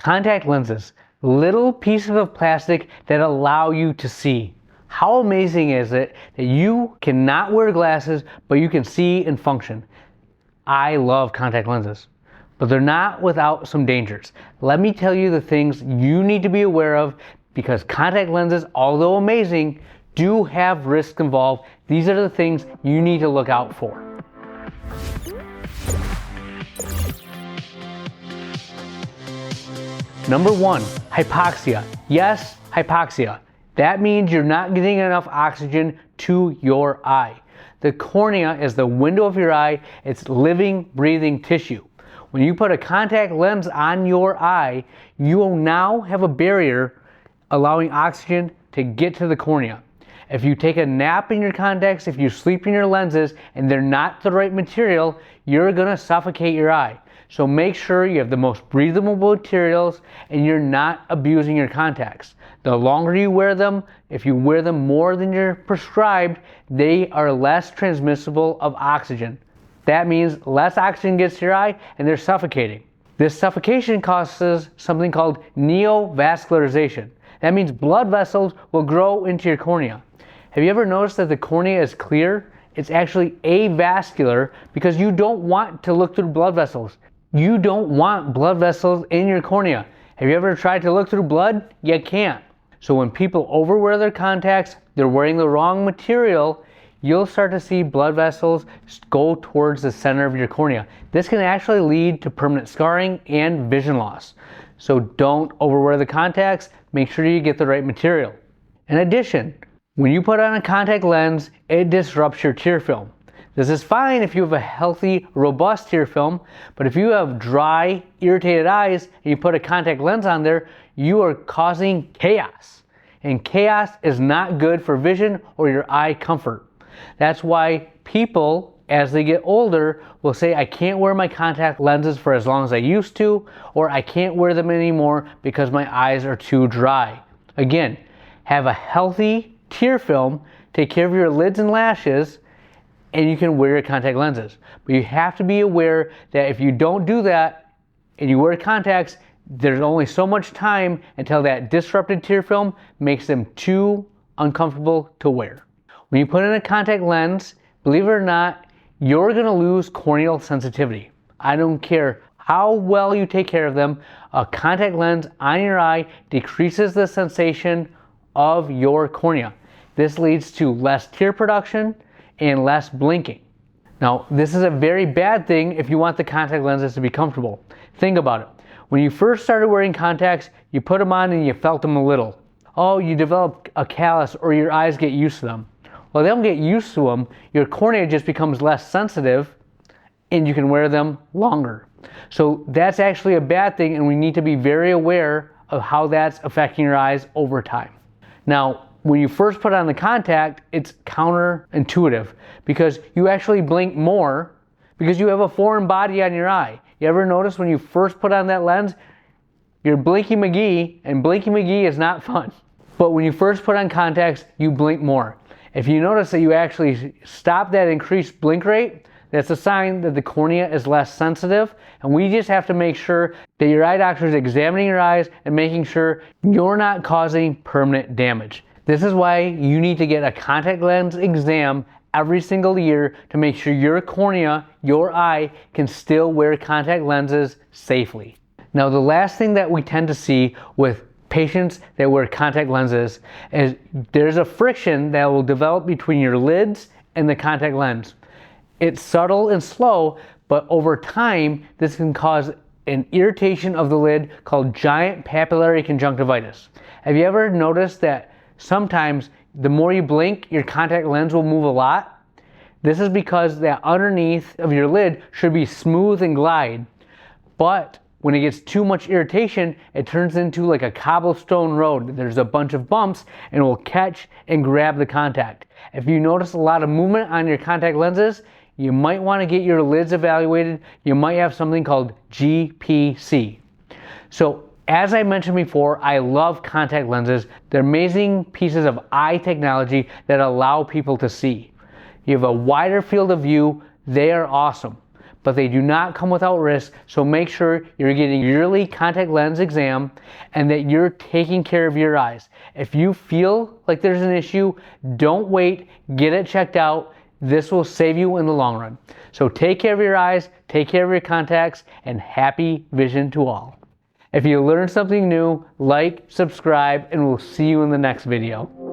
Contact lenses, little pieces of plastic that allow you to see. How amazing is it that you cannot wear glasses, but you can see and function? I love contact lenses, but they're not without some dangers. Let me tell you the things you need to be aware of, because contact lenses, although amazing, do have risks involved. These are the things you need to look out for. Number 1, hypoxia. Yes, hypoxia. That means you're not getting enough oxygen to your eye. The cornea is the window of your eye. It's living, breathing tissue. When you put a contact lens on your eye, you will now have a barrier allowing oxygen to get to the cornea. If you take a nap in your contacts, if you sleep in your lenses and they're not the right material, you're gonna suffocate your eye. So make sure you have the most breathable materials and you're not abusing your contacts. The longer you wear them, if you wear them more than you're prescribed, they are less transmissible of oxygen. That means less oxygen gets to your eye and they're suffocating. This suffocation causes something called neovascularization. That means blood vessels will grow into your cornea. Have you ever noticed that the cornea is clear? It's actually avascular because you don't want to look through blood vessels. You don't want blood vessels in your cornea. Have you ever tried to look through blood? You can't. So when people overwear their contacts, they're wearing the wrong material, you'll start to see blood vessels go towards the center of your cornea. This can actually lead to permanent scarring and vision loss. So don't overwear the contacts, make sure you get the right material. In addition, when you put on a contact lens, it disrupts your tear film. This is fine if you have a healthy, robust tear film, but if you have dry, irritated eyes and you put a contact lens on there, you are causing chaos. And chaos is not good for vision or your eye comfort. That's why people, as they get older, will say, I can't wear my contact lenses for as long as I used to, or I can't wear them anymore because my eyes are too dry. Again, have a healthy tear film, take care of your lids and lashes, and you can wear your contact lenses. But you have to be aware that if you don't do that and you wear contacts, there's only so much time until that disrupted tear film makes them too uncomfortable to wear. When you put in a contact lens, believe it or not, you're gonna lose corneal sensitivity. I don't care how well you take care of them, a contact lens on your eye decreases the sensation of your cornea. This leads to less tear production and less blinking. Now, this is a very bad thing if you want the contact lenses to be comfortable. Think about it. When you first started wearing contacts, you put them on and you felt them a little. Oh, you develop a callus or your eyes get used to them. Well, they don't get used to them. Your cornea just becomes less sensitive and you can wear them longer. So that's actually a bad thing, and we need to be very aware of how that's affecting your eyes over time. Now, when you first put on the contact, it's counterintuitive because you actually blink more because you have a foreign body on your eye. You ever notice when you first put on that lens, you're Blinky McGee, and Blinky McGee is not fun. But when you first put on contacts, you blink more. If you notice that you actually stop that increased blink rate, that's a sign that the cornea is less sensitive, and we just have to make sure that your eye doctor is examining your eyes and making sure you're not causing permanent damage. This is why you need to get a contact lens exam every single year to make sure your cornea, your eye, can still wear contact lenses safely. Now, the last thing that we tend to see with patients that wear contact lenses is there's a friction that will develop between your lids and the contact lens. It's subtle and slow, but over time, this can cause an irritation of the lid called giant papillary conjunctivitis. Have you ever noticed that sometimes the more you blink, your contact lens will move a lot? This is because that underneath of your lid should be smooth and glide, but when it gets too much irritation, it turns into like a cobblestone road. There's a bunch of bumps and it will catch and grab the contact. If you notice a lot of movement on your contact lenses, you might want to get your lids evaluated. You might have something called GPC. So as I mentioned before, I love contact lenses. They're amazing pieces of eye technology that allow people to see. You have a wider field of view. They are awesome. but they do not come without risk, so make sure you're getting a yearly contact lens exam and that you're taking care of your eyes. If you feel like there's an issue, don't wait, get it checked out. This will save you in the long run. So take care of your eyes, take care of your contacts, and happy vision to all. If you learned something new, like, subscribe, and we'll see you in the next video.